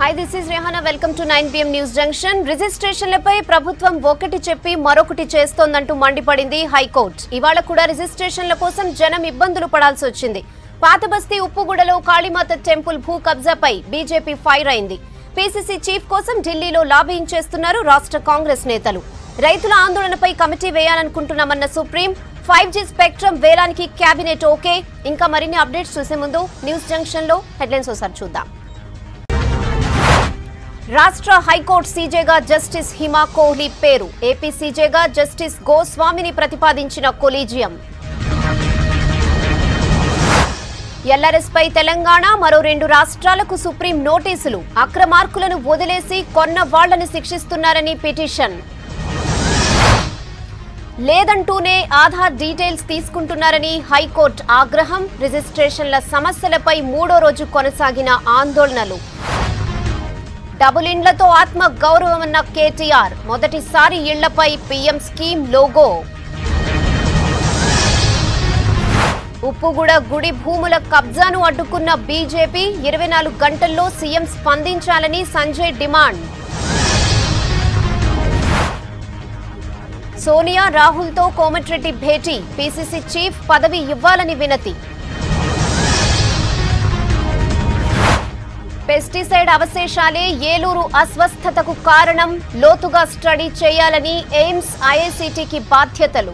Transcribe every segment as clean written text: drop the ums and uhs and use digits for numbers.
Hi, this is Rehana. Welcome to 9 PM News Junction. రిజిస్ట్రేషన్లపై ప్రభుత్వం ఒకటి చెప్పి మరొకటి చేస్తోందంటూ మండిపడింది హైకోర్టు. ఇవాళ కూడా రిజిస్ట్రేషన్ల కోసం జనం ఇబ్బందులు పడాల్సి వచ్చింది. పాతబస్తీ ఉప్పుగూడలో కాళీమాత టెంపుల్ భూ కబ్జాపై బీజేపీ ఫైర్ అయింది. పీసీసీ చీఫ్ కోసం ఢిల్లీలో లాబింగ్ చేస్తున్నారు రాష్ట్ర కాంగ్రెస్ నేతలు. రైతుల ఆందోళనపై కమిటీ వేయాలనుకుంటున్నామన్న సుప్రీం. 5G స్పెక్ట్రమ్ వేలానికి కేబినెట్ ఓకే. ఇంకా మరిన్ని అప్డేట్స్ చూసే ముందు న్యూస్ జంక్షన్ లో హెడ్లైన్స్ ఒకసారి చూద్దాం. రాష్ట్ర హైకోర్టు సీజేగా జస్టిస్ హిమా కోహ్లీ పేరు. ఏపీ సీజేగా జస్టిస్ గోస్వామిని ప్రతిపాదించిన కొలీజియం. ఎల్ఆర్ఎస్ పై తెలంగాణ మరో 2 రాష్ట్రాలకు సుప్రీం నోటీసులు. అక్రమార్కులను వదిలేసి కొన్న వాళ్లను శిక్షిస్తున్నారని పిటిషన్. లేదంటూనే ఆధార్ డీటెయిల్స్ తీసుకుంటున్నారని హైకోర్టు ఆగ్రహం. రిజిస్ట్రేషన్ల సమస్యలపై 3వ రోజు కొనసాగిన ఆందోళనలు. డబుల్ ఇండ్లతో ఆత్మ గౌరవమన్న కేటీఆర్. మొదటిసారి ఇళ్లపై పీఎం స్కీమ్ లోగో. ఉప్పుగూడ గుడి భూముల కబ్జాను అడ్డుకున్న బీజేపీ. 24 గంటల్లో సీఎం స్పందించాలని సంజయ్ డిమాండ్. సోనియా రాహుల్తో కోమటిరెడ్డి భేటీ. పీసీసీ చీఫ్ పదవి ఇవ్వాలని వినతి. పెస్టిసైడ్ అవశేషాలే ఏలూరు అస్వస్థతకు కారణం. లోతుగా స్టడీ చేయాలని ఎయిమ్స్ ఐఐసిటికి బాధ్యతలు.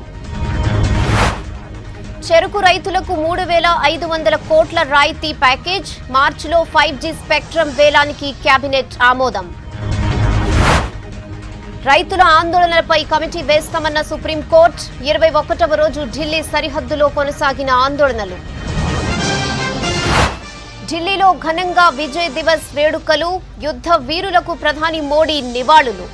చెరుకు రైతులకు 3,500 కోట్ల రాయితీ ప్యాకేజ్. మార్చిలో 5G స్పెక్ట్రమ్ వేలానికి కేబినెట్ ఆమోదం. రైతుల ఆందోళనలపై కమిటీ వేస్తామన్న సుప్రీంకోర్టు. 21వ రోజు ఢిల్లీ సరిహద్దులో కొనసాగిన ఆందోళనలు. ఢిల్లీలో ఘనంగా విజయ్ దివస్ వేడుకలు. యుద్ధ వీరులకు ప్రధాని మోడీ నివాళులు.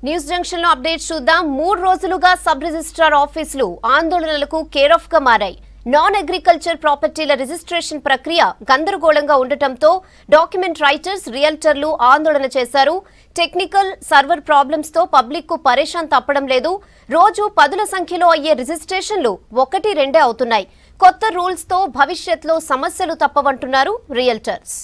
న్యూస్ జంక్షన్ లో అప్డేట్స్ చూద్దాం. 3 రోజులుగా సబ్ రిజిస్ట్రార్ ఆఫీసులు ఆందోళనలకు కేర్ ఆఫ్ గా మారాయి. నాన్ అగ్రికల్చర్ ప్రాపర్టీల రిజిస్ట్రేషన్ ప్రక్రియ గందరగోళంగా ఉండటంతో డాక్యుమెంట్ రైటర్స్, రియల్టర్లు ఆందోళన చేశారు. టెక్నికల్ సర్వర్ ప్రాబ్లమ్స్ తో పబ్లిక్ కు పరేషాన్ తప్పడం లేదు. రోజు 10ల సంఖ్యలో అయ్యే రిజిస్ట్రేషన్లు 1-2 అవుతున్నాయి. కొత్త రూల్స్ తో భవిష్యత్తులో సమస్యలు తప్పవంటున్నారు రియల్టర్స్.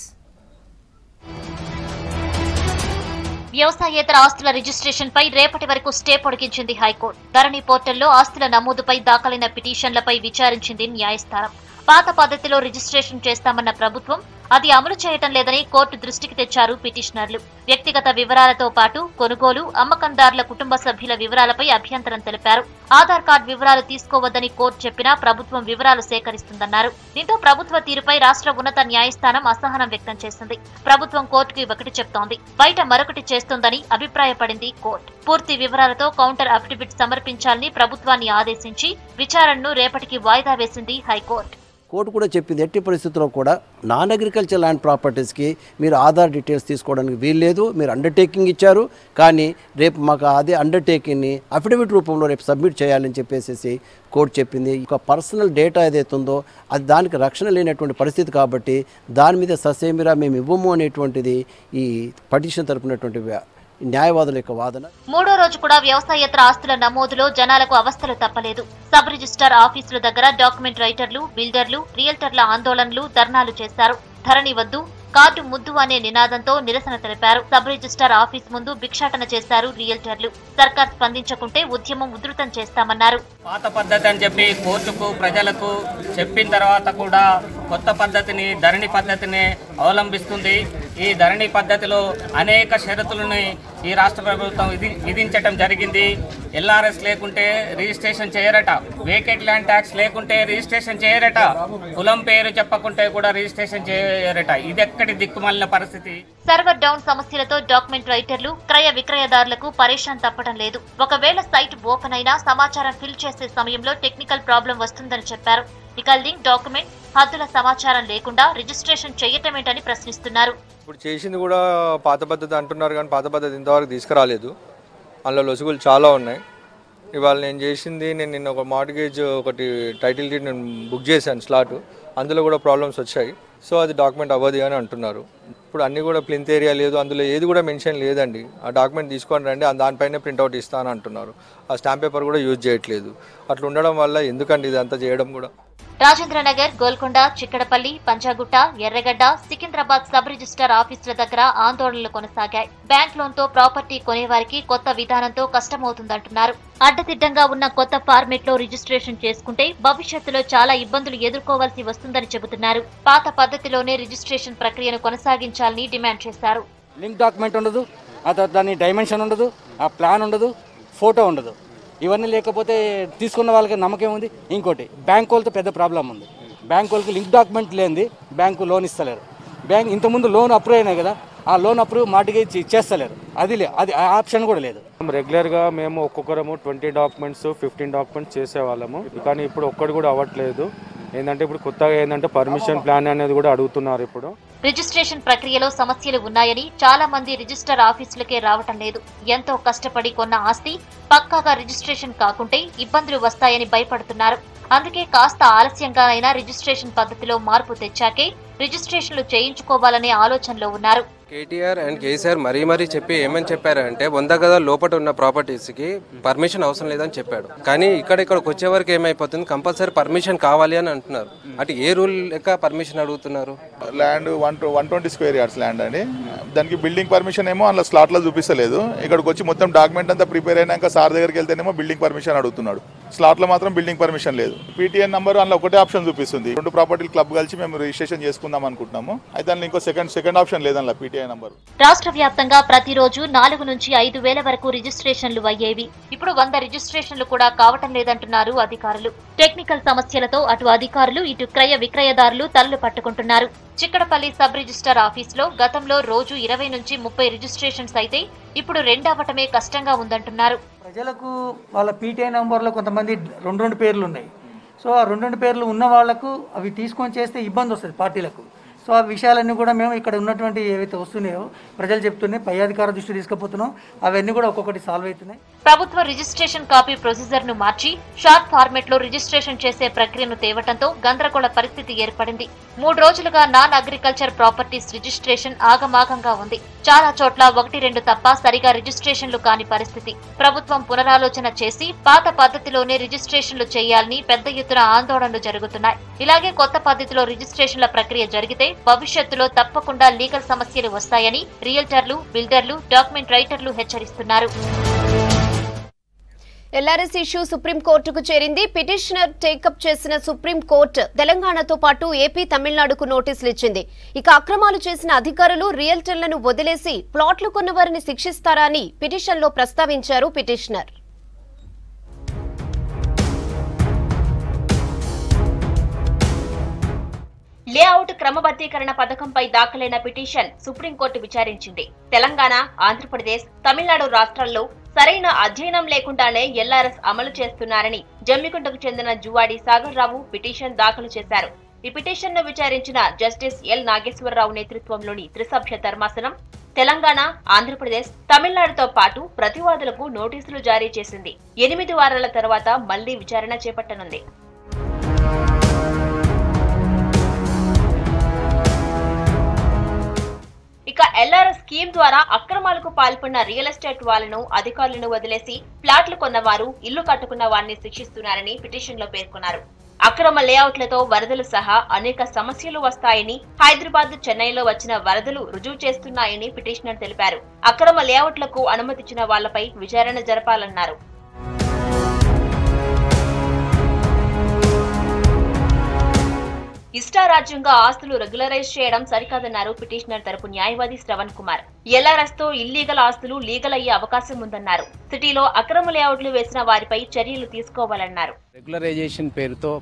వ్యవసాయేతర ఆస్తుల రిజిస్ట్రేషన్ పై రేపటి వరకు స్టే పొడిగించింది హైకోర్టు. ధరణి పోర్టల్లో ఆస్తుల నమోదుపై దాఖలైన పిటిషన్లపై విచారించింది న్యాయస్థానం. పాత పద్ధతిలో రిజిస్ట్రేషన్ చేస్తామన్న ప్రభుత్వం అది అమలు చేయటం లేదని కోర్టు దృష్టికి తెచ్చారు పిటిషనర్లు. వ్యక్తిగత వివరాలతో పాటు కొనుగోలు, అమ్మకందారుల కుటుంబ సభ్యుల వివరాలపై అభ్యంతరం తెలిపారు. ఆధార్ కార్డు వివరాలు తీసుకోవద్దని కోర్టు చెప్పినా ప్రభుత్వం వివరాలు సేకరిస్తుందన్నారు. దీంతో ప్రభుత్వ తీరుపై రాష్ట్ర ఉన్నత న్యాయస్థానం అసహనం వ్యక్తం చేసింది. ప్రభుత్వం కోర్టుకి ఒకటి చెప్తోంది, బయట మరొకటి చేస్తోందని అభిప్రాయపడింది కోర్టు. పూర్తి వివరాలతో కౌంటర్ అఫిడవిట్ సమర్పించాలని ప్రభుత్వాన్ని ఆదేశించి విచారణను రేపటికి వాయిదా వేసింది హైకోర్టు. కోర్టు కూడా చెప్పింది, ఎట్టి పరిస్థితుల్లో కూడా నాన్ అగ్రికల్చర్ ల్యాండ్ ప్రాపర్టీస్కి మీరు ఆధార్ డీటెయిల్స్ తీసుకోవడానికి వీల్లేదు. మీరు అండర్టేకింగ్ ఇచ్చారు, కానీ రేపు మాకు అదే అండర్టేకింగ్ని అఫిడవిట్ రూపంలో రేపు సబ్మిట్ చేయాలని చెప్పేసి కోర్టు చెప్పింది. ఒక పర్సనల్ డేటా ఏదైతే ఉందో అది దానికి రక్షణ లేనటువంటి పరిస్థితి కాబట్టి దాని మీద ససేమిరా మేము ఇవ్వము అనేటువంటిది ఈ పిటిషన్ తరపునటువంటి న్యాయవాదుల యొక్క వాదన. 3వ రోజు కూడా వ్యవసాయేతర ఆస్తుల నమోదులో జనాలకు అవస్థలు తప్పలేదు. సబ్ రిజిస్ట్రార్ ఆఫీసుల దగ్గర డాక్యుమెంట్ రైటర్లు, బిల్డర్లు, రియల్టర్ల ఆందోళనలు, ధర్నాలు చేశారు. ధరణి వద్దు, కార్డు ముద్దు అనే నినాదంతో నిరసన తెలిపారు. సబ్ రిజిస్ట్రార్ ఆఫీస్ ముందు భిక్షాటన చేశారు రియల్టర్లు. సర్కార్ స్పందించకుంటే ఉద్యమం ఉధృతం చేస్తామన్నారు. పాత పద్ధతి అని చెప్పి కోర్టుకు ప్రజలకు చెప్పిన తర్వాత కూడా కొత్త పద్ధతిని, ధరణి పద్ధతిని అవలంబిస్తుంది. ఈ ధరణి పద్ధతిలో అనేక షరతులని ఈ రాష్ట్ర ప్రభుత్వం విధించటం జరిగింది. ఎల్ఆర్ఎస్ లేకుంటే రిజిస్ట్రేషన్ చేయరట, వేకెట్ ల్యాండ్ ట్యాక్స్ లేకుంటే రిజిస్ట్రేషన్ చేయరట, కులం పేరు చెప్పకుంటే కూడా రిజిస్ట్రేషన్ చేయరట. ఇది ఎక్కడి దిక్కుమాలిన పరిస్థితి. సర్వర్ డౌన్ సమస్యలతో డాక్యుమెంట్ రైటర్లు, క్రయ విక్రయదారులకు పరేషాన్ తప్పడం లేదు. ఒకవేళ సైట్ ఓపెన్ అయినా సమాచారం ఫిల్ చేసే సమయంలో టెక్నికల్ ప్రాబ్లం వస్తుందని చెప్పారు. ఇక లింక్ డాక్యుమెంట్, హద్దుల సమాచారం లేకుండా రిజిస్ట్రేషన్ చేయటమేంటని ప్రశ్నిస్తున్నారు. ఇప్పుడు చేసింది కూడా పాత పద్ధతి అంటున్నారు, కానీ పాత పద్ధతి ఇంతవరకు తీసుకురాలేదు. అందులో లొసుగులు చాలా ఉన్నాయి. ఇవాళ నేను చేసింది, నేను నిన్న ఒక మార్ట్గేజ్ ఒకటి టైటిల్ డీడ్ నేను బుక్ చేశాను స్లాట్, అందులో కూడా ప్రాబ్లమ్స్ వచ్చాయి. సో అది డాక్యుమెంట్ అవ్వదు అని అంటున్నారు. ఇప్పుడు అన్నీ కూడా ప్లింత్ ఏరియా లేదు, అందులో ఏది కూడా మెన్షన్ లేదండి. ఆ డాక్యుమెంట్ తీసుకొని రండి, దానిపైనే ప్రింట్అవుట్ ఇస్తాను అంటున్నారు. ఆ స్టాంప్ పేపర్ కూడా యూజ్ చేయట్లేదు. అట్లా ఉండడం వల్ల ఎందుకండి ఇదంతా చేయడం కూడా. రాజేంద్రనగర్, గోల్కొండ, చిక్కడపల్లి, పంజాగుట్ట, ఎర్రగడ్డ, సికింద్రాబాద్ సబ్ రిజిస్టర్ ఆఫీసుల దగ్గర ఆందోళనలు కొనసాగాయి. బ్యాంక్ లోన్తో ప్రాపర్టీ కొనేవారికి కొత్త విధానంతో కష్టమవుతుందంటున్నారు. అడ్డదిడ్డంగా ఉన్న కొత్త ఫార్మెట్ లో రిజిస్ట్రేషన్ చేసుకుంటే భవిష్యత్తులో చాలా ఇబ్బందులు ఎదుర్కోవాల్సి వస్తుందని చెబుతున్నారు. పాత పద్ధతిలోనే రిజిస్ట్రేషన్ ప్రక్రియను కొనసాగించాలని డిమాండ్ చేశారు. లింక్ డాక్యుమెంట్ ఉండదు, దాని డైమెన్షన్ ఉండదు, ఆ ప్లాన్ ఉండదు, ఫోటో ఉండదు. ఇవన్నీ లేకపోతే తీసుకున్న వాళ్ళకి నమ్మకం ఉంది. ఇంకోటి బ్యాంక్ వాళ్ళతో పెద్ద ప్రాబ్లం ఉంది. బ్యాంక్ వాళ్ళకి లింక్ డాక్యుమెంట్ లేనిది బ్యాంకు లోన్ ఇస్తలేరు. బ్యాంక్ ఇంతకుముందు లోన్ అప్రూవ్ అయినాయి కదా, ఆ లోన్ అప్రూవ్ మార్టిగేజ్ ఇచ్చేస్తలేరు. అది ఆప్షన్ కూడా లేదు. రెగ్యులర్గా మేము ఒక్కొక్కరము 20 డాక్యుమెంట్స్ 15 డాక్యుమెంట్స్ చేసేవాళ్ళము, కానీ ఇప్పుడు ఒక్కటి కూడా అవ్వట్లేదు. ఏంటంటే ఇప్పుడు కొత్తగా ఏంటంటే పర్మిషన్ ప్లాన్ అనేది కూడా అడుగుతున్నారు. ఇప్పుడు రిజిస్ట్రేషన్ ప్రక్రియలో సమస్యలు ఉన్నాయని చాలా మంది రిజిస్టర్ ఆఫీసులకే రావటం లేదు. ఎంతో కష్టపడి కొన్న ఆస్తి పక్కాగా రిజిస్ట్రేషన్ కాకుంటే ఇబ్బందులు వస్తాయని భయపడుతున్నారు. అందుకే కాస్త ఆలస్యంగానైనా రిజిస్ట్రేషన్ పద్ధతిలో మార్పు తెచ్చాకే రిజిస్ట్రేషన్లు చేయించుకోవాలనే ఆలోచనలో ఉన్నారు. కేటీఆర్ అండ్ కేసీఆర్ మరీ చెప్పి ఏమని చెప్పారంటే 100 గదాల లోపల ఉన్న ప్రాపర్టీస్కి పర్మిషన్ అవసరం లేదని చెప్పాడు. కానీ ఇక్కడికి వచ్చే వరకు ఏమైపోతుంది, కంపల్సరీ పర్మిషన్ కావాలి అని అంటున్నారు. అంటే ఏ రూల్ లెక్క పర్మిషన్ అడుగుతున్నారు? ల్యాండ్ 120 స్క్వేర్ యార్డ్స్ ల్యాండ్ అండి. దానికి బిల్డింగ్ పర్మిషన్ ఏమో అందులో స్లాట్లో చూపిస్తలేదు. ఇక్కడికి వచ్చి మొత్తం డాక్యుమెంట్ అంతా ప్రిపేర్ అయినాక సార్ దగ్గరికి వెళ్తేనేమో బిల్డింగ్ పర్మిషన్ అడుగుతున్నాడు. స్లాట్లో మాత్రం బిల్డింగ్ పర్మిషన్ లేదు. పీటీఎన్ నంబర్ అందులో ఒకటే ఆప్షన్ చూపిస్తుంది. 2 ప్రాపర్టీలు క్లబ్ కలిసి మేము రిజిస్ట్రేషన్ చేసుకుందాం అనుకుంటున్నాము. అయితే అందులో ఇంకో సెకండ్ ఆప్షన్ లేదన్న పీటీఐ నంబర్. రాష్ట్ర వ్యాప్తంగా ప్రతిరోజు 4 నుంచి 5 వేల వరకు రిజిస్ట్రేషన్లు అయ్యేవి. ఇప్పుడు 100 రిజిస్ట్రేషన్లు కూడా కావటం లేదంటున్నారు అధికారులు. టెక్నికల్ సమస్యలతో అటు అధికారులు ఇటు క్రయ విక్రయదారులు తలలు పట్టుకుంటున్నారు. చిక్కడపల్లి సబ్ రిజిస్టర్ ఆఫీసులో గతంలో రోజు 20 నుంచి 30 రిజిస్ట్రేషన్స్ అయితే ఇప్పుడు 2 అవ్వటమే కష్టంగా ఉందంటున్నారు. ప్రజలకు వాళ్ళ పీటీఐ నంబర్లో కొంతమంది 2 పేర్లు ఉన్నాయి. సో ఆ 2 పేర్లు ఉన్న వాళ్లకు అవి తీసుకొని చేస్తే ఇబ్బంది వస్తుంది పార్టీలకు. సో ఆ విషయాలన్నీ కూడా మేము ఇక్కడ ఉన్నటువంటి ఏవైతే వస్తున్నాయో ప్రజలు చెప్తున్నాయి, పై అధికార దృష్టి తీసుకుపోతున్నాం. అవన్నీ కూడా ఒక్కొక్కటి సాల్వ్ అవుతున్నాయి. ప్రభుత్వ రిజిస్ట్రేషన్ కాపీ ప్రొసీజర్ ను మార్చి షార్ట్ ఫార్మెట్ లో రిజిస్ట్రేషన్ చేసే ప్రక్రియను తేవటంతో గందరగోళ పరిస్థితి ఏర్పడింది. 3 రోజులుగా నాన్ అగ్రికల్చర్ ప్రాపర్టీస్ రిజిస్ట్రేషన్ ఆగమాగంగా ఉంది. చాలా చోట్ల 1-2 తప్ప సరిగా రిజిస్ట్రేషన్లు కాని పరిస్థితి. ప్రభుత్వం పునరాలోచన చేసి పాత పద్ధతిలోనే రిజిస్ట్రేషన్లు చేయాలని పెద్ద ఎత్తున ఆందోళనలు జరుగుతున్నాయి. ఇలాగే కొత్త పద్ధతిలో రిజిస్ట్రేషన్ల ప్రక్రియ జరిగితే భవిష్యత్తులో తప్పకుండా లీగల్ సమస్యలు వస్తాయని రియల్టర్లు, బిల్డర్లు, డాక్యుమెంట్ రైటర్లు హెచ్చరిస్తున్నారు. ఎల్ఆర్ఎస్ ఇష్యూ సుప్రీంకోర్టుకు చేరింది. పిటిషనర్ టేకప్ చేసిన సుప్రీంకోర్టు తెలంగాణతో పాటు ఏపీ, తమిళనాడుకు నోటీసులు ఇచ్చింది. ఇక అక్రమాలు చేసిన అధికారులు, రియల్టర్లను వదిలేసి ప్లాట్లు కొన్న వారిని శిక్షిస్తారా అని పిటిషన్లో ప్రస్తావించారు పిటిషనర్. లేఅవుట్ క్రమబద్ధీకరణ పథకంపై దాఖలైన పిటిషన్ సుప్రీంకోర్టు విచారించింది. తెలంగాణ, ఆంధ్రప్రదేశ్, తమిళనాడు రాష్ట్రాల్లో సరైన అధ్యయనం లేకుండానే ఎల్ఆర్ఎస్ అమలు చేస్తున్నారని జమ్మికుంటకు చెందిన జువాడి సాగర్ రావు పిటిషన్ దాఖలు చేశారు. ఈ పిటిషన్ ను విచారించిన జస్టిస్ ఎల్ నాగేశ్వరరావు నేతృత్వంలోని త్రిసభ్య ధర్మాసనం తెలంగాణ, ఆంధ్రప్రదేశ్, తమిళనాడుతో పాటు ప్రతివాదులకు నోటీసులు జారీ చేసింది. 8 వారాల తర్వాత మళ్లీ విచారణ చేపట్టనుంది. ఇక ఎల్ఆర్ఎస్ స్కీమ్ ద్వారా అక్రమాలకు పాల్పడిన రియల్ ఎస్టేట్ వాళ్లను, అధికారులను వదిలేసి ప్లాట్లు కొన్నవారు, ఇల్లు కట్టుకున్న వారిని శిక్షిస్తున్నారని పిటిషన్లో పేర్కొన్నారు. అక్రమ లేఅవుట్లతో వరదలు సహా అనేక సమస్యలు వస్తాయని, హైదరాబాద్, చెన్నైలో వచ్చిన వరదలు రుజువు చేస్తున్నాయని పిటిషనర్ తెలిపారు. అక్రమ లేఅవుట్లకు అనుమతిచ్చిన వాళ్లపై విచారణ జరపాలన్నారు. ఇష్టారాజ్యంగా ఆస్తులు రెగ్యులరైజ్ చేయడం సరికాదన్నారు పిటిషనర్ తరపు న్యాయవాది శ్రవణ్ కుమార్. ఎల్ఆర్ఎస్ తో ఇల్లీగల్ ఆస్తులు లీగల్ అయ్యే అవకాశం ఉందన్నారు. సిటీలో అక్రమ లేఅవుట్లు వేసిన వారిపై చర్యలు తీసుకోవాలన్నారు. రెగ్యులరైజేషన్ పేరుతో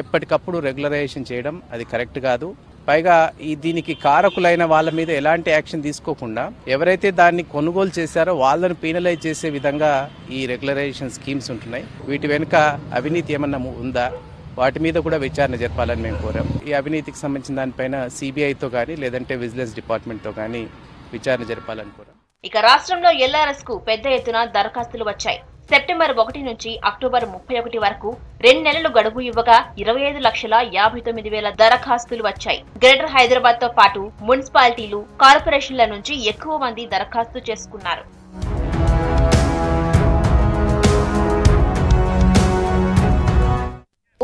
ఎప్పటికప్పుడు రెగ్యులరైజేషన్ చేయడం అది కరెక్ట్ కాదు. పైగా దీనికి కారకులైన వాళ్ళ మీద ఎలాంటి యాక్షన్ తీసుకోకుండా ఎవరైతే దాన్ని కొనుగోలు చేశారో వాళ్ళను పీనలైజ్ చేసే విధంగా ఈ రెగ్యులరైజేషన్ స్కీమ్స్ ఉంటున్నాయి. వీటి వెనుక అవినీతి ఏమన్నా ఉందా, వాటి మీద కూడా విచారణ జరపాలని మేము కోరాం. ఈ అవినీతికి సంబంధించిన దానిపైన సిబిఐతో కానీ లేదంటే విజిలెన్స్ డిపార్ట్మెంట్తో కానీ విచారణ జరపాలని కోరాం. ఇక రాష్ట్రంలో ఎల్ఆర్ఎస్ కు పెద్ద ఎత్తున దరఖాస్తులు వచ్చాయి. సెప్టెంబర్ 1 నుంచి అక్టోబర్ 31 వరకు 2 నెలలు గడువు ఇవ్వగా 25,59,000 దరఖాస్తులు వచ్చాయి. గ్రేటర్ హైదరాబాద్ తో పాటు మున్సిపాలిటీలు, కార్పొరేషన్ల నుంచి ఎక్కువ మంది దరఖాస్తు చేసుకున్నారు.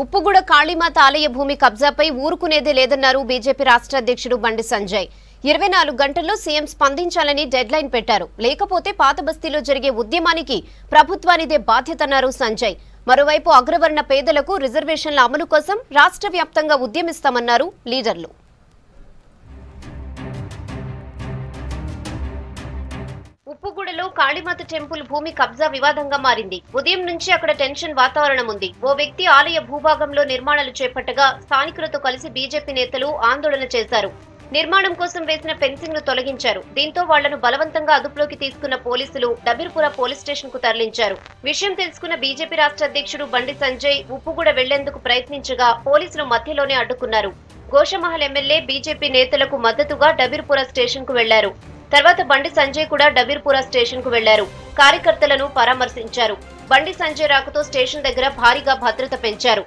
ఉప్పుగూడ కాళీమాత ఆలయ భూమి కబ్జాపై ఊరుకునేదే లేదన్నారు బీజేపీ రాష్ట్ర అధ్యక్షుడు బండి సంజయ్. 24 గంటల్లో సీఎం స్పందించాలని డెడ్లైన్ పెట్టారు. లేకపోతే పాత బస్తీలో జరిగే ఉద్యమానికి ప్రభుత్వానిదే బాధ్యతన్నారు సంజయ్. మరోవైపు అగ్రవర్ణ పేదలకు రిజర్వేషన్ల అమలు కోసం రాష్ట్ర వ్యాప్తంగా ఉద్యమిస్తామన్నారు లీడర్లు. ఉప్పుగూడలో కాళీమాత టెంపుల్ భూమి కబ్జా వివాదంగా మారింది. ఉదయం నుంచి అక్కడ టెన్షన్ వాతావరణం ఉంది. ఓ వ్యక్తి ఆలయ భూభాగంలో నిర్మాణాలు చేపట్టగా స్థానికులతో కలిసి బీజేపీ నేతలు ఆందోళన చేశారు. నిర్మాణం కోసం వేసిన ఫెన్సింగ్ ను తొలగించారు. దీంతో వాళ్లను బలవంతంగా అదుపులోకి తీసుకున్న పోలీసులు డబీర్పుర పోలీస్ స్టేషన్ కు తరలించారు. విషయం తెలుసుకున్న బీజేపీ రాష్ట్ర అధ్యక్షుడు బండి సంజయ్ ఉప్పుగూడ వెళ్లేందుకు ప్రయత్నించగా పోలీసులు మధ్యలోనే అడ్డుకున్నారు. గోషమహల్ ఎమ్మెల్యే బీజేపీ నేతలకు మద్దతుగా డబీర్పుర స్టేషన్ కు వెళ్లారు. తర్వాత బండి సంజయ్ కూడా డబీర్పుర స్టేషన్ కు వెళ్లారు. కార్యకర్తలను పరామర్శించారు. బండి సంజయ్ రాకతో స్టేషన్ దగ్గర భారీగా భద్రత పెంచారు.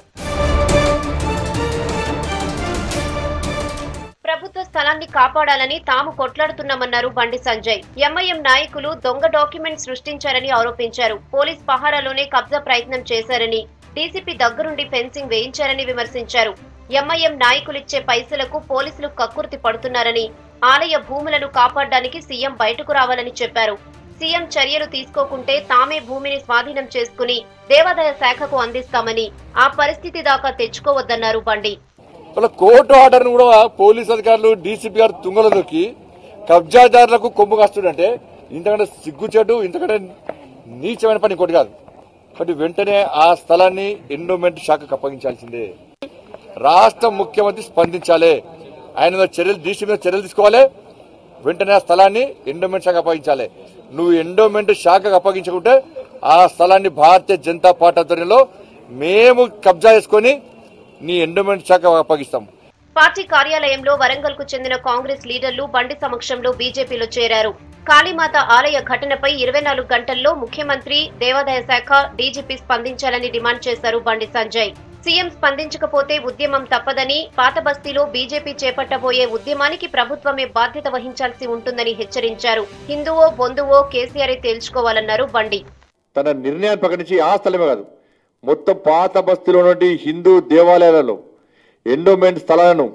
ప్రభుత్వ స్థలాన్ని కాపాడాలని తాము కొట్లాడుతున్నామన్నారు బండి సంజయ్. ఎంఐఎం నాయకులు దొంగ డాక్యుమెంట్ సృష్టించారని ఆరోపించారు. పోలీస్ పహారాలోనే కబ్జా ప్రయత్నం చేశారని, డీసీపీ దగ్గరుండి ఫెన్సింగ్ వేయించారని విమర్శించారు. ఎంఐఎం నాయకులిచ్చే పైసలకు పోలీసులు కక్కుర్తి పడుతున్నారని, ఆలయ భూములను కాపాడడానికి సీఎం బయటకు రావాలని చెప్పారు. సీఎం చర్యలు తీసుకోకుంటే తామే భూమిని స్వాధీనం చేసుకుని దేవాదాయ శాఖకు అందిస్తామని, ఆ పరిస్థితి దాకా తెచ్చుకోవద్దన్నారు బండి. కోర్టు ఆర్డర్ కూడా పోలీసు అధికారులు డీసీపీ గారు తుంగలో దొక్కి కబ్జాదారులకు కొమ్ము కాస్తుంటే ఇంతకంటే సిగ్గుచెడు, ఇంతకంటే నీచమైన పని ఇంకోటి కాదు. కాబట్టి వెంటనే ఆ స్థలాన్ని ఎండోమెంట్ శాఖకు అప్పగించాల్సిందే. రాష్ట్ర ముఖ్యమంత్రి స్పందించాలి. ఆయన మీద చర్యలు, డీసీ మీద చర్యలు తీసుకోవాలి. వెంటనే ఆ స్థలాన్ని ఎండోమెంట్ శాఖ అప్పగించాలి. నువ్వు ఎండోమెంట్ శాఖకు అప్పగించకుంటే ఆ స్థలాన్ని భారతీయ జనతా పార్టీ ఆధ్వర్యంలో మేము కబ్జా చేసుకుని నీ ఎండోమెంట్ శాఖ అప్పగిస్తాం. పార్టీ కార్యాలయంలో వరంగల్ కు చెందిన కాంగ్రెస్ లీడర్లు బండి సమక్షంలో బీజేపీలో చేరారు. కాళీమాత ఆలయ ఘటనపై 24 గంటల్లో ముఖ్యమంత్రి, దేవాదాయ శాఖ, డీజీపీ స్పందించాలని డిమాండ్ చేశారు బండి సంజయ్. సీఎం స్పందించకపోతే ఉద్యమం తప్పదని, పాత బస్తీలో బీజేపీ చేపట్టబోయే ఉద్యమానికి ప్రభుత్వమే బాధ్యత వహించాల్సి ఉంటుందని హెచ్చరించారు. హిందువో బొందువో కేసీఆర్ తేల్చుకోవాలన్నారు బండి. తన నిర్ణయాన్ని ప్రకటించి ఆ స్థలమే కాదు, మొత్తం పాత బస్తీలో ఉన్నటువంటి హిందూ దేవాలయాలలో ఎండోమెంట్ స్థలాలను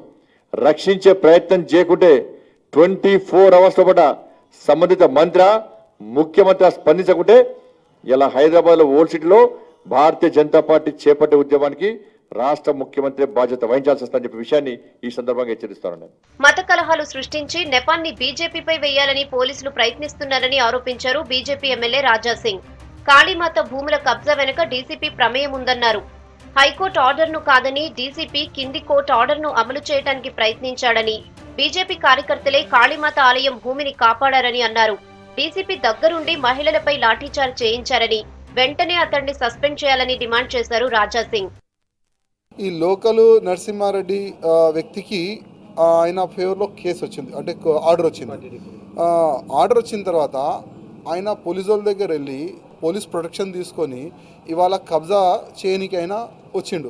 రక్షించే ప్రయత్నం చేయకుంటే 24 అవర్స్ లోపల సంబంధిత మంత్రి, ముఖ్యమంత్రి స్పందించకుంటే ఇలా హైదరాబాద్ లో ఓల్డ్ సిటీలో భారతీయ జనతా పార్టీ చేపట్టే ఉద్యమానికి రాష్ట్ర ముఖ్యమంత్రి బాధ్యత వహించాల్సి వస్తుందని చెప్పే విషయాన్ని ఈ సందర్భంగా హెచ్చరిస్తాను. మత కలహాలు సృష్టించి నెపాన్ని బీజేపీపై వేయాలని పోలీసులు ప్రయత్నిస్తున్నారని ఆరోపించారు బీజేపీ ఎమ్మెల్యే రాజాసింగ్. కాళీమాత భూముల కబ్జా వెనుక డీసీపీ ప్రమేయం ఉందన్నారు. హైకోర్టు ఆర్డర్ను కాదని డీసీపీ కింది కోర్టు ఆర్డర్ను అమలు చేయడానికి ప్రయత్నించాడని, బీజేపీ కార్యకర్తలే కాళీమాత ఆలయం భూమిని కాపాడారని అన్నారు. డీసీపీ దగ్గరుండి మహిళలపై లాఠీచార్జ్ చేయించారని, వెంటనే అతన్ని సస్పెండ్ చేయాలని డిమాండ్ చేశారు రాజాసింగ్. ఈ లోకల్ నరసింహారెడ్డి వ్యక్తికి ఆయన ఫేవర్లో కేసు వచ్చింది, అంటే ఆర్డర్ వచ్చింది. ఆర్డర్ వచ్చిన తర్వాత ఆయన పోలీసు వాళ్ళ దగ్గర వెళ్ళి పోలీస్ ప్రొటెక్షన్ తీసుకొని ఇవాళ కబ్జా చేయనికైనా వచ్చిండు.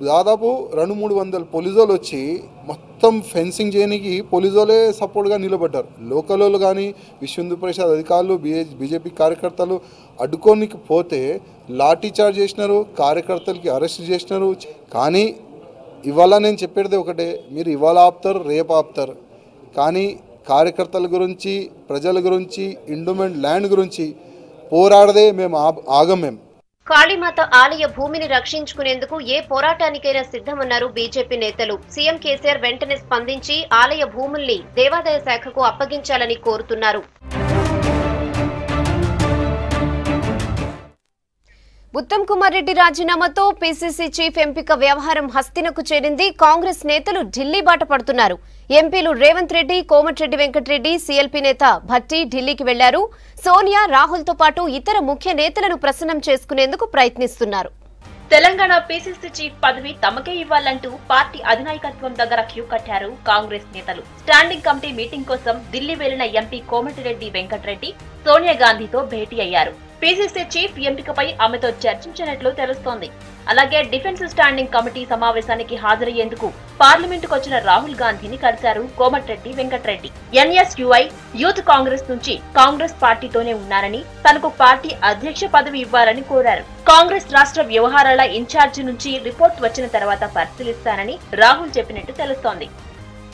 దాదాపు 200-300 పోలీసు వాళ్ళు వచ్చి మొత్తం ఫెన్సింగ్ చేయడానికి పోలీసు వాళ్ళే సపోర్ట్గా నిలబడ్డారు. లోకల్ వాళ్ళు కానీ, విశ్వ హిందూ పరిషత్ అధికారులు, బీజేపీ కార్యకర్తలు అడ్డుకోనికి పోతే లాఠీ చార్జ్ చేసినారు, కార్యకర్తలకి అరెస్ట్ చేసినారు. కానీ ఇవాళ నేను చెప్పేది ఒకటే, మీరు ఇవాళ ఆపుతారు, రేపు ఆపుతారు, కానీ కార్యకర్తల గురించి, ప్రజల గురించి, ఎండోమెంట్ ల్యాండ్ గురించి పోరాడదే మేము ఆగం. మేము కాళీమాత ఆలయ భూమిని రక్షించుకునేందుకు ఏ పోరాటానికైనా సిద్ధమన్నారు బీజేపీ నేతలు. సీఎం కేసీఆర్ వెంటనే స్పందించి ఆలయ భూముల్ని దేవాదాయ శాఖకు అప్పగించాలని కోరుతున్నారు. ఉత్తమ్ కుమార్ రెడ్డి రాజీనామాతో పీసీసీ చీఫ్ ఎంపిక వ్యవహారం హస్తినకు చేరింది. కాంగ్రెస్ నేతలు ఢిల్లీ బాట పడుతున్నారు. ఎంపీలు రేవంత్ రెడ్డి, కోమటిరెడ్డి వెంకటరెడ్డి, సీఎల్పీ నేత భట్టి ఢిల్లీకి వెళ్లారు. సోనియా, రాహుల్ తో పాటు ఇతర ముఖ్య నేతలను ప్రసన్నం చేసుకునేందుకు ప్రయత్నిస్తున్నారు. తెలంగాణ పీసీసీ చీఫ్ పదవి తమకే ఇవ్వాలంటూ పార్టీ అధినాయకత్వం దగ్గర క్యూ కట్టారు కాంగ్రెస్ నేతలు. స్టాండింగ్ కమిటీ మీటింగ్ కోసం ఢిల్లీ వెళ్లిన ఎంపీ కోమటిరెడ్డి వెంకటరెడ్డి సోనియా గాంధీతో భేటీ అయ్యారు. పీసీసీ చీఫ్ ఎంపికపై ఆమెతో చర్చించినట్లు తెలుస్తోంది. అలాగే డిఫెన్స్ స్టాండింగ్ కమిటీ సమావేశానికి హాజరయ్యేందుకు పార్లమెంటుకు వచ్చిన రాహుల్ గాంధీని కలిశారు కోమటిరెడ్డి వెంకటరెడ్డి. ఎన్ఎస్యుఐ యూత్ కాంగ్రెస్ నుంచి కాంగ్రెస్ పార్టీతోనే ఉన్నారని, తనకు పార్టీ అధ్యక్ష పదవి ఇవ్వాలని కోరారు. కాంగ్రెస్ రాష్ట్ర వ్యవహారాల ఇన్ఛార్జి నుంచి రిపోర్ట్ వచ్చిన తర్వాత పరిశీలిస్తానని రాహుల్ చెప్పినట్టు తెలుస్తోంది.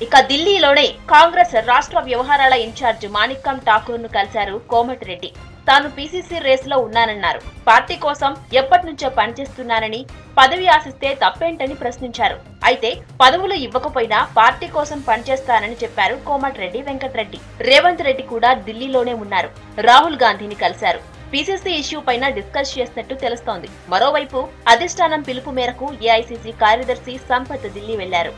ఇక ఢిల్లీలోనే కాంగ్రెస్ రాష్ట్ర వ్యవహారాల ఇన్ఛార్జ్ మాణిక్కం ఠాకూర్ ను కలిశారు కోమటిరెడ్డి. తాను పీసీసీ రేసులో ఉన్నానన్నారు. పార్టీ కోసం ఎప్పటి నుంచో పనిచేస్తున్నానని, పదవి ఆశిస్తే తప్పేంటని ప్రశ్నించారు. అయితే పదవులు ఇవ్వకపోయినా పార్టీ కోసం పనిచేస్తానని చెప్పారు కోమటిరెడ్డి వెంకటరెడ్డి. రేవంత్ రెడ్డి కూడా ఢిల్లీలోనే ఉన్నారు. రాహుల్ గాంధీని కలిశారు. పీసీసీ ఇష్యూ పైన డిస్కస్ చేసినట్టు తెలుస్తోంది. మరోవైపు అధిష్టానం పిలుపు మేరకు ఏఐసీసీ కార్యదర్శి సంపత్ ఢిల్లీ వెళ్లారు.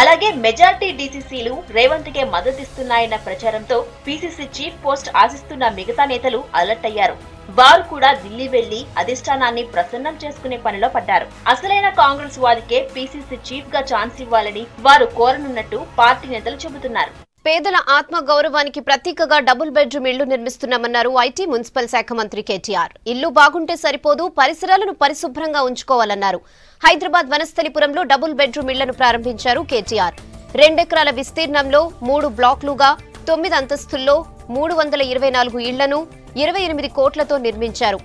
అలాగే మెజార్టీ డీసీసీలు రేవంత్ కే మద్దతిస్తున్నాయన్న ప్రచారంతో పీసీసీ చీఫ్ పోస్ట్ ఆశిస్తున్న మిగతా నేతలు అలర్ట్ అయ్యారు. వారు కూడా ఢిల్లీ వెళ్లి అధిష్టానాన్ని ప్రసన్నం చేసుకునే పనిలో పడ్డారు. అసలైన కాంగ్రెస్ వారికే పీసీసీ చీఫ్ గా ఛాన్స్ ఇవ్వాలని వారు కోరనున్నట్టు పార్టీ నేతలు చెబుతున్నారు. పేదల ఆత్మ గౌరవానికి ప్రతీకగా డబుల్ బెడ్రూమ్ ఇళ్లు నిర్మిస్తున్నామన్నారు ఐటీ మున్సిపల్ శాఖ మంత్రి కేటీఆర్. ఇల్లు బాగుంటే సరిపోదు, పరిసరాలను పరిశుభ్రంగా ఉంచుకోవాలన్నారు. హైదరాబాద్ వనస్థలిపురంలో డబుల్ బెడ్రూమ్ ఇళ్లను ప్రారంభించారు కేటీఆర్. 2 ఎకరాల విస్తీర్ణంలో 3 బ్లాక్లుగా 9 అంతస్తుల్లో 324 ఇళ్లను 28 కోట్లతో నిర్మించారు.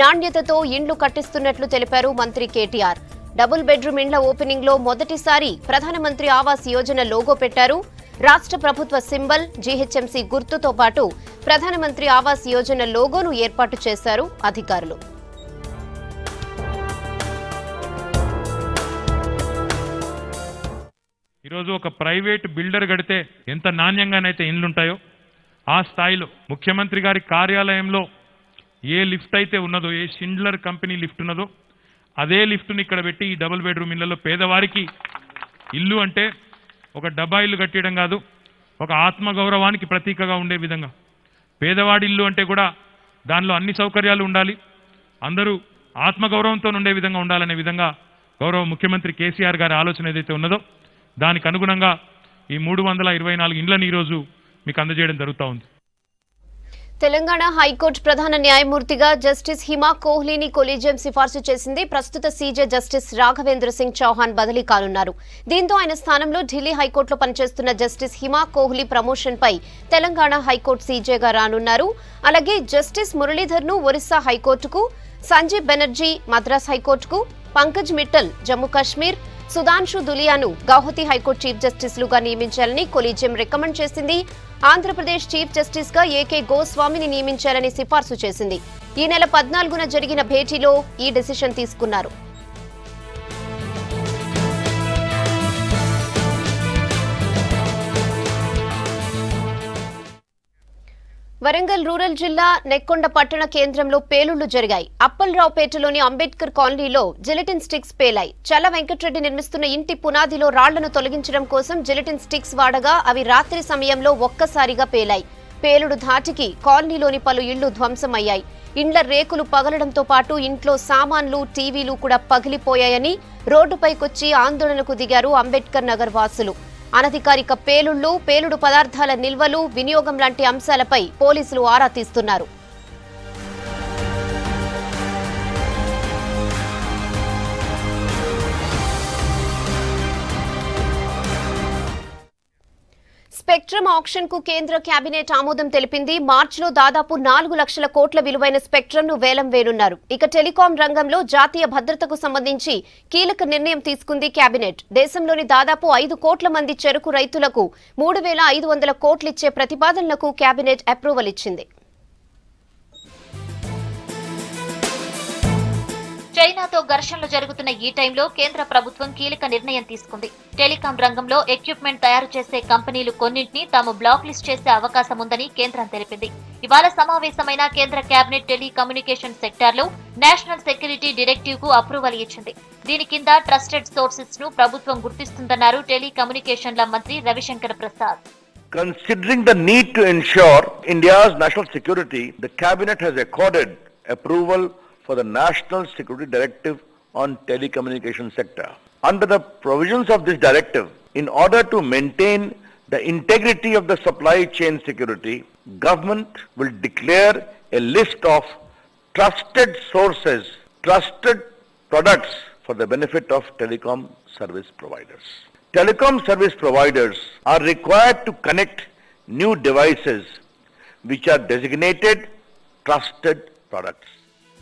నాణ్యతతో ఇండ్లు కట్టిస్తున్నట్లు తెలిపారు మంత్రి కేటీఆర్. డబుల్ బెడ్రూమ్ ఇండ్ల ఓపెనింగ్ లో మొదటిసారి ప్రధానమంత్రి ఆవాస్ యోజన లోగో పెట్టారు. రాష్ట్ర ప్రభుత్వ సింబల్, జీహెచ్ఎంసీ గుర్తుతో పాటు ప్రధానమంత్రి ఆవాస్ యోజన లోగోను ఏర్పాటు చేశారు అధికారులు. ఈరోజు ఒక ప్రైవేట్ బిల్డర్ కడితే ఎంత నాణ్యంగానైతే ఇండ్లుంటాయో ఆ స్థాయిలో ముఖ్యమంత్రి గారి కార్యాలయంలో ఏ లిఫ్ట్ అయితే ఉన్నదో, ఏ షిండ్లర్ కంపెనీ లిఫ్ట్ ఉన్నదో అదే లిఫ్ట్ని ఇక్కడ పెట్టి ఈ డబుల్ బెడ్రూమ్ ఇళ్లలో పేదవారికి ఇల్లు అంటే ఒక డబ్బా ఇల్లు కట్టడం కాదు, ఒక ఆత్మగౌరవానికి ప్రతీకగా ఉండే విధంగా పేదవాడి ఇల్లు అంటే కూడా దానిలో అన్ని సౌకర్యాలు ఉండాలి, అందరూ ఆత్మగౌరవంతో ఉండే విధంగా ఉండాలనే విధంగా గౌరవ ముఖ్యమంత్రి కేసీఆర్ గారి ఆలోచన ఏదైతే ఉన్నదో దానికి అనుగుణంగా ఈ 324 ఇండ్లను ఈరోజు మీకు అందజేయడం జరుగుతూ ఉంది. తెలంగాణ హైకోర్టు ప్రధాన న్యాయమూర్తిగా జస్టిస్ హిమా కోహ్లీని కొలీజియం సిఫార్సు చేసింది. ప్రస్తుత సీజే జస్టిస్ రాఘవేంద్ర సింగ్ చౌహాన్ బదిలీ కానున్నారు. దీంతో ఆయన స్థానంలో ఢిల్లీ హైకోర్టులో పనిచేస్తున్న జస్టిస్ హిమా కోహ్లీ ప్రమోషన్ పై తెలంగాణ హైకోర్టు సీజేగా రానున్నారు. అలాగే జస్టిస్ మురళీధర్ ను ఒరిస్సా హైకోర్టుకు, సంజీవ్ బెనర్జీ మద్రాస్ హైకోర్టుకు, పంకజ్ మిట్టల్ జమ్మూ కాశ్మీర్, సుధాంశు దులియాను గౌహతి హైకోర్టు చీఫ్ జస్టిస్లుగా నియమించాలని కొలీజియం రికమెండ్ చేసింది. ఆంధ్రప్రదేశ్ చీఫ్ జస్టిస్ గా ఏకే గోస్వామిని నియమించాలని సిఫార్సు చేసింది. ఈ నెల 14న జరిగిన భేటీలో ఈ డెసిషన్ తీసుకున్నారు. వరంగల్ రూరల్ జిల్లా నెక్కొండ పట్టణ కేంద్రంలో పేలుళ్లు జరిగాయి. అప్పలరావుపేటలోని అంబేద్కర్ కాలనీలో జిలెటిన్ స్టిక్స్ పేలాయి. చల్ల వెంకటరెడ్డి నిర్మిస్తున్న ఇంటి పునాదిలో రాళ్లను తొలగించడం కోసం జిలెటిన్ స్టిక్స్ వాడగా అవి రాత్రి సమయంలో ఒక్కసారిగా పేలాయి. పేలుడు ధాటికి కాలనీలోని పలు ఇళ్లు ధ్వంసమయ్యాయి. ఇండ్ల రేకులు పగలడంతో పాటు ఇంట్లో సామాన్లు, టీవీలు కూడా పగిలిపోయాయని రోడ్డుపైకొచ్చి ఆందోళనకు దిగారు అంబేద్కర్ నగర్ వాసులు. అనధికారిక పేలుళ్లు, పేలుడు పదార్థాల నిల్వలు, వినియోగం లాంటి అంశాలపై పోలీసులు ఆరా తీస్తున్నారు. స్పెక్ట్రమ్ ఆక్షన్ కు కేంద్ర కేబినెట్ ఆమోదం తెలిపింది. మార్చిలో దాదాపు 4 లక్షల కోట్ల విలువైన స్పెక్ట్రమ్ ను వేలం వేనున్నారు. ఇక టెలికాం రంగంలో జాతీయ భద్రతకు సంబంధించి కీలక నిర్ణయం తీసుకుంది కేబినెట్. దేశంలోని దాదాపు 5 కోట్ల మంది చెరకు రైతులకు 3,500 కోట్లిచ్చే ప్రతిపాదనలకు కేబినెట్ అప్రూవల్ ఇచ్చింది. చైనాతో ఘర్షణలు జరుగుతున్న ఈ టైంలో కేంద్ర ప్రభుత్వం కీలక నిర్ణయం తీసుకుంది. టెలికాం రంగంలో ఎక్విప్మెంట్ తయారు చేసే కంపెనీలు కొన్నింటిని తాము బ్లాక్ లిస్ట్ చేసే అవకాశం ఉందని కేంద్రం తెలిపింది. ఇవాళ సమావేశమైన కేంద్ర కేబినెట్ టెలికమ్యూనికేషన్ సెక్టార్లో నేషనల్ సెక్యూరిటీ డైరెక్టివ్ కు అప్రూవల్ ఇచ్చింది. దీని కింద ట్రస్టెడ్ సోర్సెస్ ను ప్రభుత్వం గుర్తిస్తుందన్నారు టెలికమ్యూనికేషన్ల మంత్రి Ravishankar Prasad. Considering the need to ensure India's national security, the cabinet has accorded approval for the National Security Directive on Telecommunication sector. Under the provisions of this directive, in order to maintain the integrity of the supply chain security, government will declare a list of trusted sources, trusted products for the benefit of telecom service providers. Telecom service providers are required to connect new devices which are designated trusted products.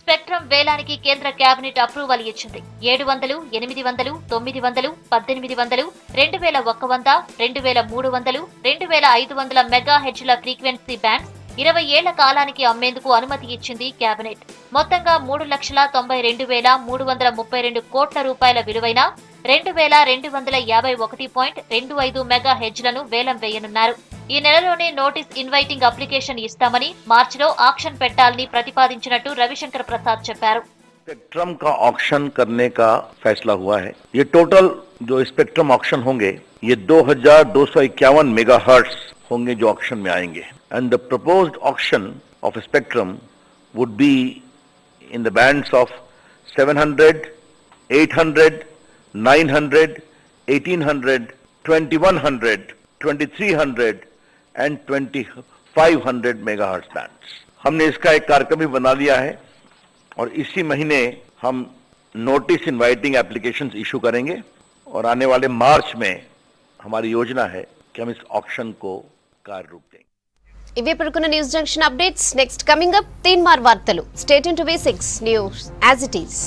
Spectrum వేలానికి కేంద్ర cabinet approval ఇచ్చింది. 700, 800, 900, 1800, 2100, 2300, 2500 మెగాహెర్ట్జ్ల frequency bands 20 ఏళ్ల కాలానికి అమ్మేందుకు అనుమతి ఇచ్చింది cabinet. మొత్తంగా 3,92,332 కోట్ల రూపాయల విలువైన 2,251.25 మెగాహెర్ట్జ్లను వేలం వేయనున్నారు. ఈ నెలలోనే నోటీస్ ఇన్వైటింగ్ అప్లికేషన్ ఇస్తామని, మార్చిలో ఆక్షన్ పెట్టాలని ప్రతిపాదించినట్టు రవిశంకర్ ప్రసాద్ చెప్పారు. स्पेक्ट्रम का ऑक्शन करने का फैसला हुआ है. ये टोटल जो स्पेक्ट्रम ऑक्शन होंगे ये 2251 मेगाहर्ट्ज होंगे जो ऑक्शन में आएंगे. And the proposed auction of spectrum would be in the bands of 700, 800, 900, 1800, 2100, 2300 and 2500 megahertz bands. हमने इसका एक कार्यक्रम भी बना लिया है और इसी महीने हम नोटिस इनवाइटिंग एप्लीकेशंस इशू करेंगे और आने वाले मार्च में हमारी योजना है कि हम इस ऑक्शन को कार्य रूप देंगे. ఇవి ఇప్పుడున్న news junction updates. Next coming up Teenmaar వార్తలు. Stay tune to V6 news as it is.